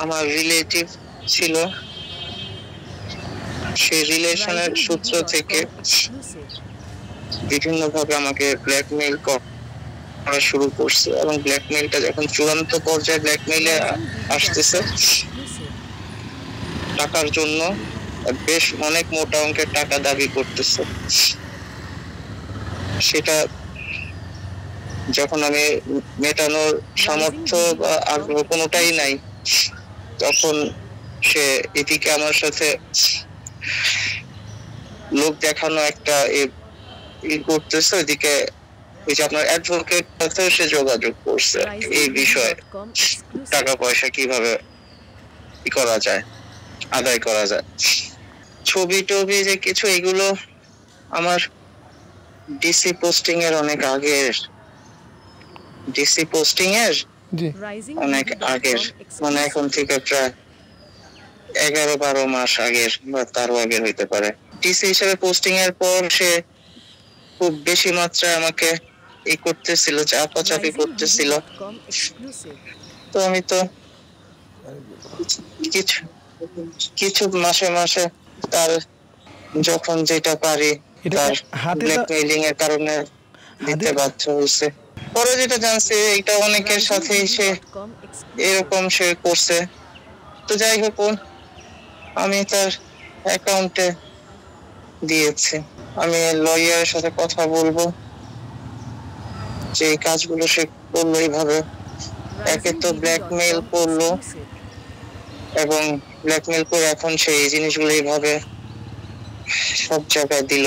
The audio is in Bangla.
আমার রিলেটিভ ছিল, সেই রিলেশনের সূত্র থেকে বিভিন্নভাবে আমাকে ব্ল্যাকমেইল করা শুরু করছে, এবং ব্ল্যাকমেইলটা যখন চূড়ান্ত পর্যায়ে ব্ল্যাকমেইলে আসতেছে টাকার জন্য, বেশ অনেক মোটা অঙ্কের টাকা দাবি করতেছে, সেটা যখন আমি মেটানোর সামর্থ্য বা আগ্রহ কোনোটাই নাই, তখন সে এদিকে আমার সাথে লোক দেখানো একটা করতেছে, ওইদিকে ওই যে আপনার অ্যাডভোকেট সাথে সে যোগাযোগ করছে এই বিষয়ে, টাকা পয়সা কিভাবে করা যায়, আদায় করা যায়। ছবি টবি যে কিছু, এগুলো আমার ডিসি পোস্টিং এর অনেক আগের, ডিসি পোস্টিং এর অনেক আগের, মানে এখন থেকে প্রায় 11-12 মাস আগের বা তারও আগের হইতে পারে। ডিসি হিসেবে পোস্টিং এর পর সে খুব বেশি মাত্রায় আমাকে করতেছিল, চাপাচাপি করতেছিল। তো আমি তো কিছু কিছু মাসে মাসে তার যখন যেটা পারি তার ব্ল্যাকমেইলিং এর কারণে দিতে বাধ্য হয়েছে। পরে যেটা জানছি এটা অনেকের সাথে সে এরকম সে করছে। তো যাই হোক, আমি তার অ্যাকাউন্টে দিয়েছি। আমি লয়ারের সাথে কথা বলবো যে এই কাজগুলো সে করলো এইভাবে। একে তো ব্ল্যাকমেইল করলো, এবং ব্ল্যাকমেইল করে এখন সেই জিনিসগুলো এইভাবে সব জায়গায় দিল।